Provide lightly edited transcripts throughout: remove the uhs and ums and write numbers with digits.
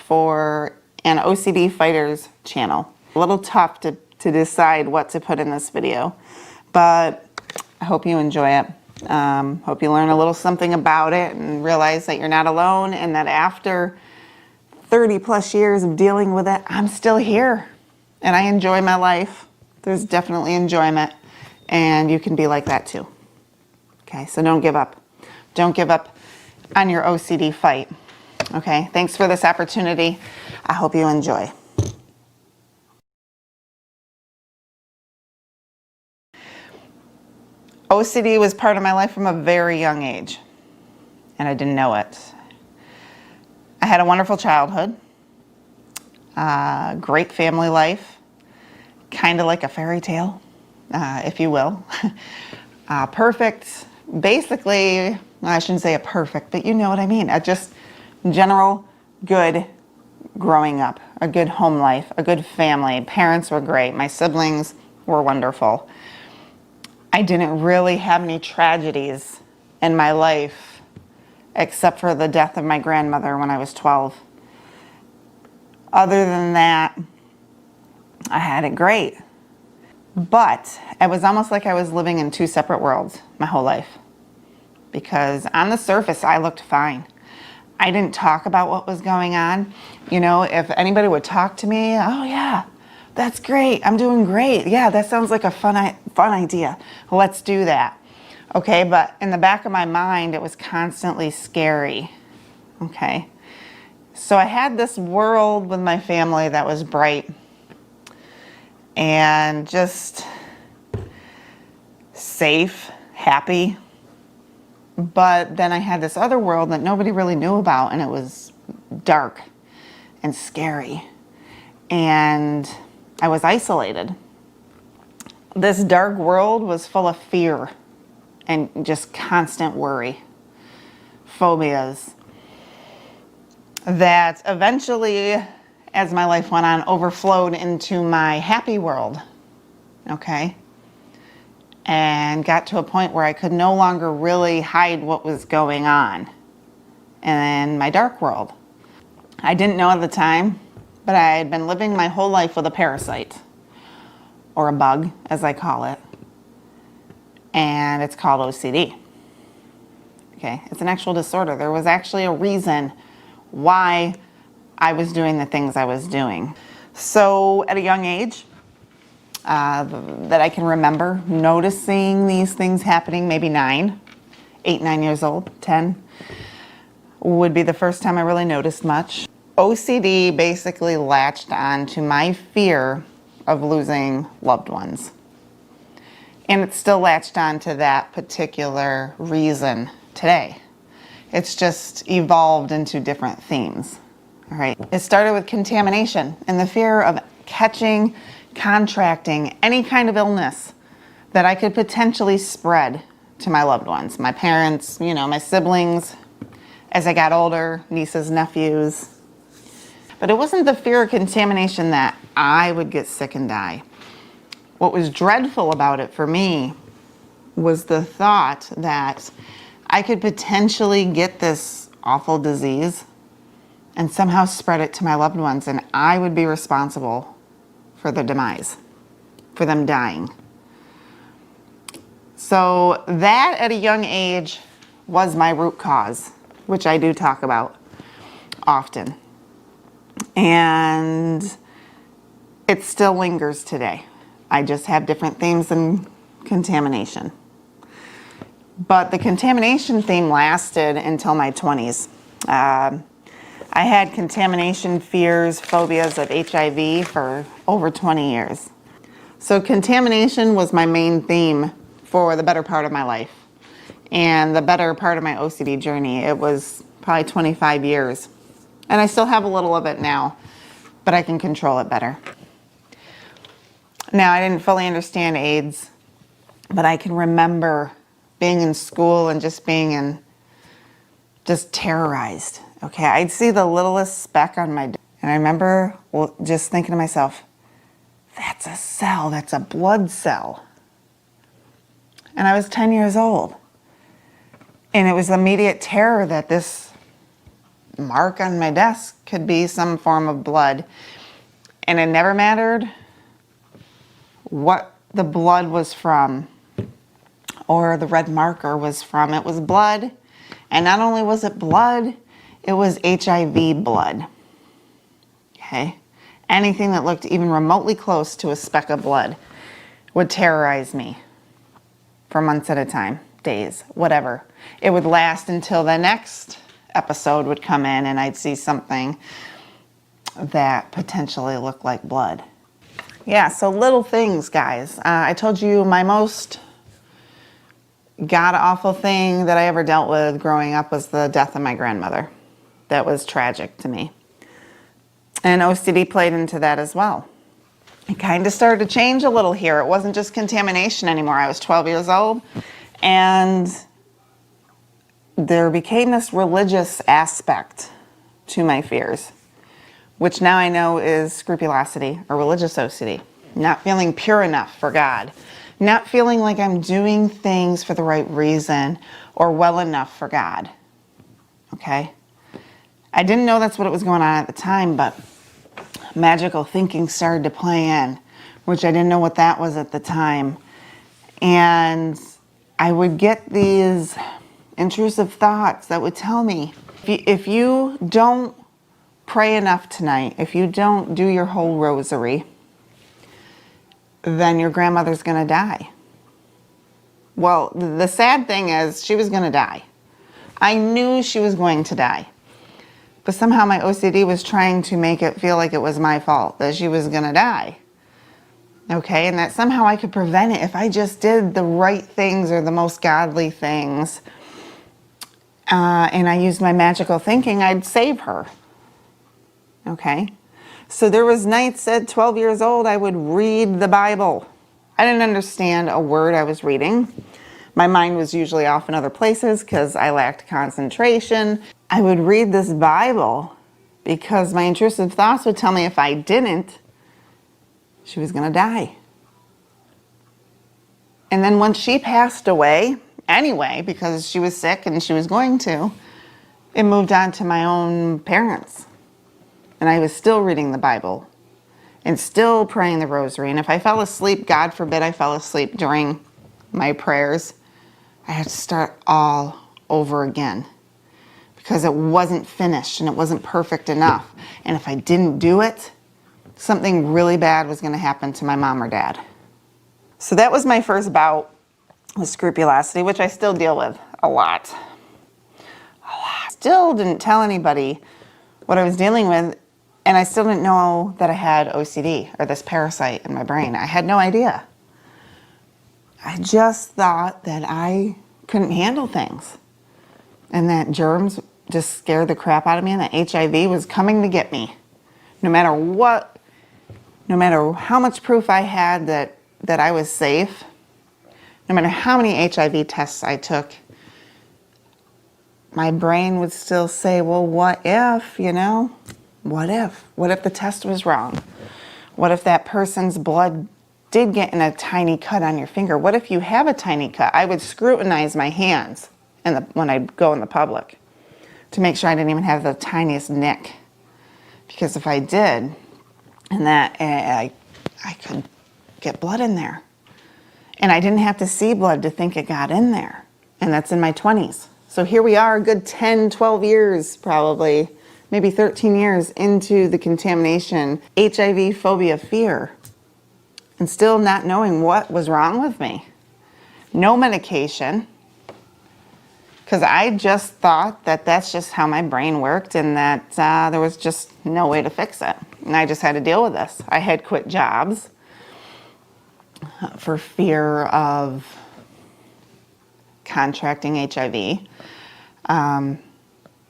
for an OCD Fighters channel. A little tough to decide what to put in this video, but I hope you enjoy it. Hope you learn a little something about it and realize that you're not alone, and that after 30 plus years of dealing with it, I'm still here and I enjoy my life. There's definitely enjoyment, and you can be like that too. Okay, so don't give up. Don't give up on your OCD fight. Okay, thanks for this opportunity. I hope you enjoy. OCD was part of my life from a very young age, and I didn't know it. I had a wonderful childhood, great family life, kind of like a fairy tale, if you will. Perfect, basically, I shouldn't say a perfect, but you know what I mean. Just general good growing up, a good home life, a good family. Parents were great. My siblings were wonderful. I didn't really have any tragedies in my life except for the death of my grandmother when I was 12. Other than that, I had it great. But it was almost like I was living in two separate worlds my whole life. Because on the surface, I looked fine. I didn't talk about what was going on. You know, if anybody would talk to me, oh yeah, that's great, I'm doing great. Yeah, that sounds like a fun idea. Let's do that. Okay, but in the back of my mind, it was constantly scary. Okay, so I had this world with my family that was bright and just safe, happy. But then I had this other world that nobody really knew about, and it was dark and scary. And I was isolated. This dark world was full of fear and just constant worry, phobias, that eventually, as my life went on, overflowed into my happy world, okay? And got to a point where I could no longer really hide what was going on in my dark world. I didn't know at the time, but I had been living my whole life with a parasite, or a bug, as I call it, and it's called OCD. Okay, it's an actual disorder. There was actually a reason why I was doing the things I was doing. So at a young age, that I can remember noticing these things happening, maybe 9 years old, 10, would be the first time I really noticed much. OCD basically latched on to my fear of losing loved ones. And it's still latched on to that particular reason today. It's just evolved into different themes. All right. It started with contamination and the fear of catching, contracting any kind of illness that I could potentially spread to my loved ones, my parents, you know, my siblings, as I got older, nieces, nephews. But it wasn't the fear of contamination that I would get sick and die. What was dreadful about it for me was the thought that I could potentially get this awful disease and somehow spread it to my loved ones, and I would be responsible for their demise, for them dying. So that at a young age was my root cause, which I do talk about often. And it still lingers today. I just have different themes than contamination. But the contamination theme lasted until my 20s. I had contamination fears, phobias of HIV for over 20 years. So contamination was my main theme for the better part of my life. And the better part of my OCD journey, it was probably 25 years. And I still have a little of it now, but I can control it better. Now, I didn't fully understand AIDS, but I can remember being in school and just being just terrorized. Okay, I'd see the littlest speck on my, and I remember just thinking to myself, that's a cell, that's a blood cell. And I was 10 years old. And it was immediate terror that this mark on my desk could be some form of blood. And it never mattered what the blood was from or the red marker was from. It was blood. And not only was it blood, it was HIV blood. Okay? Anything that looked even remotely close to a speck of blood would terrorize me for months at a time, days, whatever. It would last until the next episode would come in and I'd see something that potentially looked like blood. Yeah, so little things, guys. I told you my most god-awful thing that I ever dealt with growing up was the death of my grandmother. That was tragic to me. And OCD played into that as well. It kind of started to change a little here. It wasn't just contamination anymore. I was 12 years old, and there became this religious aspect to my fears, which now I know is scrupulosity or religious OCD. Not feeling pure enough for God. Not feeling like I'm doing things for the right reason or well enough for God. Okay? I didn't know that's what was going on at the time, but magical thinking started to play in, which I didn't know what that was at the time. And I would get these intrusive thoughts that would tell me, if you don't pray enough tonight, if you don't do your whole rosary, then your grandmother's going to die. Well, the sad thing is she was going to die. I knew she was going to die. But somehow my OCD was trying to make it feel like it was my fault, that she was going to die. Okay, and that somehow I could prevent it if I just did the right things or the most godly things. And I used my magical thinking, I'd save her. Okay, so there was nights at 12 years old I would read the Bible. I didn't understand a word I was reading. My mind was usually off in other places because I lacked concentration. I would read this Bible because my intrusive thoughts would tell me if I didn't, she was going to die. And then once she passed away, anyway, because she was sick and she was going to, it moved on to my own parents. And I was still reading the Bible and still praying the rosary. And if I fell asleep, God forbid I fell asleep during my prayers, I had to start all over again because it wasn't finished and it wasn't perfect enough. And if I didn't do it, something really bad was going to happen to my mom or dad. So that was my first bout with scrupulosity, which I still deal with a lot. Still didn't tell anybody what I was dealing with, and I still didn't know that I had OCD or this parasite in my brain. I had no idea. I just thought that I couldn't handle things and that germs just scared the crap out of me and that HIV was coming to get me. No matter what, no matter how much proof I had that I was safe, no matter how many HIV tests I took, my brain would still say, well, what if, you know? What if? What if the test was wrong? What if that person's blood did get in a tiny cut on your finger? What if you have a tiny cut? I would scrutinize my hands when I'd go in the public to make sure I didn't even have the tiniest nick. Because if I did, and that I could get blood in there. And I didn't have to see blood to think it got in there. And that's in my 20s. So here we are, a good 10, 12 years probably, maybe 13 years into the contamination, HIV phobia fear, and still not knowing what was wrong with me. No medication, because I just thought that that's just how my brain worked and that there was just no way to fix it. And I just had to deal with this. I had quit jobs for fear of contracting HIV.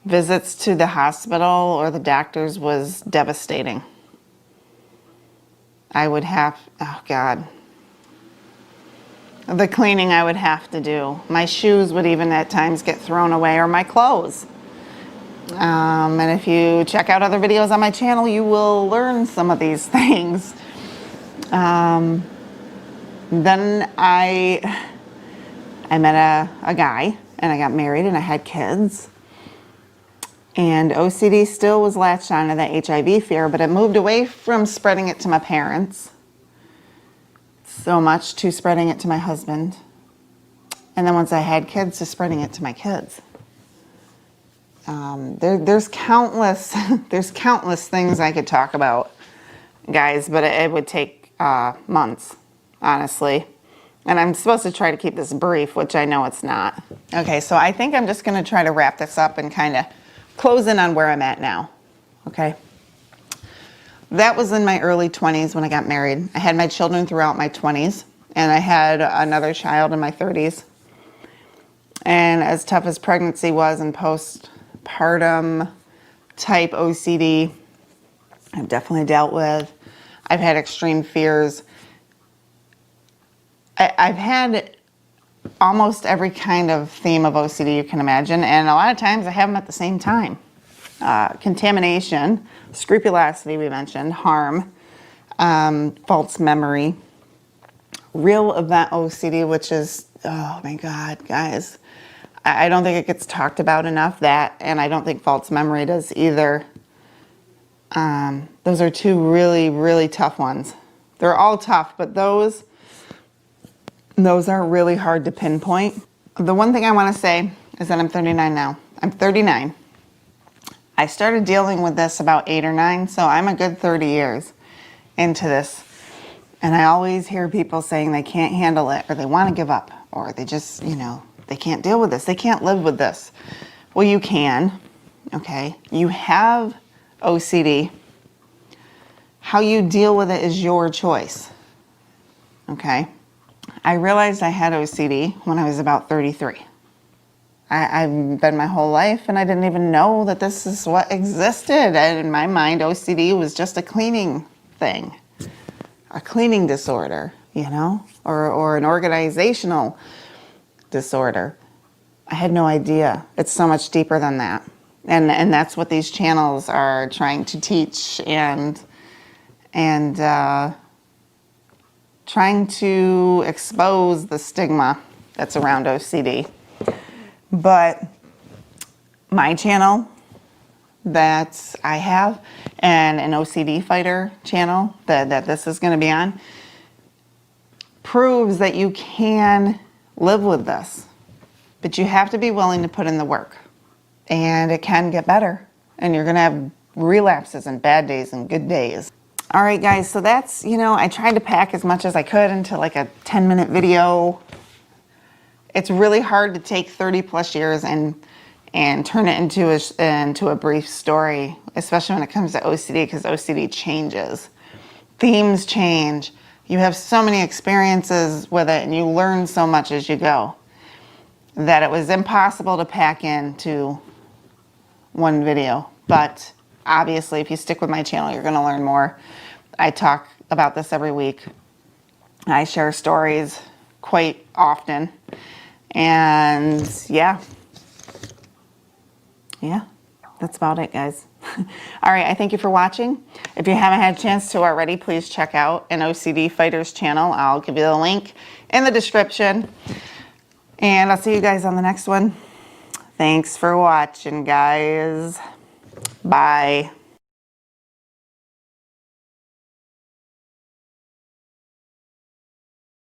Visits to the hospital or the doctors was devastating. I would have, oh God, the cleaning I would have to do. My shoes would even at times get thrown away, or my clothes. And if you check out other videos on my channel, you will learn some of these things. Then I met a guy, and I got married, and I had kids. And OCD still was latched onto the HIV fear, but it moved away from spreading it to my parents so much to spreading it to my husband. And then once I had kids, to spreading it to my kids. There's countless things I could talk about, guys, but it would take months, honestly. And I'm supposed to try to keep this brief, which I know it's not. Okay, so I think I'm just going to try to wrap this up and kind of close in on where I'm at now. Okay. That was in my early 20s when I got married. I had my children throughout my 20s, and I had another child in my 30s. And as tough as pregnancy was and postpartum type OCD, I've definitely dealt with. I've had extreme fears. I've had almost every kind of theme of OCD you can imagine, and a lot of times I have them at the same time. Contamination, scrupulosity we mentioned, harm, false memory, real event OCD, which is, oh my God, guys. I don't think it gets talked about enough, that, and I don't think false memory does either. Those are two really, really tough ones. They're all tough, but those are really hard to pinpoint. The one thing I want to say is that I'm 39 now. I'm 39. I started dealing with this about 8 or 9, so I'm a good 30 years into this. And I always hear people saying they can't handle it, or they want to give up, or they just, they can't deal with this. They can't live with this. Well, you can, okay? You have OCD. How you deal with it is your choice, okay? I realized I had OCD when I was about 33. I've been my whole life, and I didn't even know that this is what existed. And in my mind, OCD was just a cleaning thing, a cleaning disorder, or an organizational disorder. I had no idea. It's so much deeper than that. And that's what these channels are trying to teach and trying to expose the stigma that's around OCD. But my channel that I have, and an OCD fighter channel that this is going to be on, proves that you can live with this. But you have to be willing to put in the work. And it can get better. And you're going to have relapses and bad days and good days. All right, guys, so that's, I tried to pack as much as I could into like a 10-minute video. It's really hard to take 30 plus years and turn it into a brief story, especially when it comes to OCD, because OCD changes. Themes change. You have so many experiences with it, and you learn so much as you go, that it was impossible to pack into one video. But obviously, if you stick with my channel, you're going to learn more. I talk about this every week. I share stories quite often. And yeah, that's about it, guys. All right, I thank you for watching. If you haven't had a chance to already, please check out an OCD Fighters channel. I'll give you the link in the description. And I'll see you guys on the next one. Thanks for watching, guys. Bye.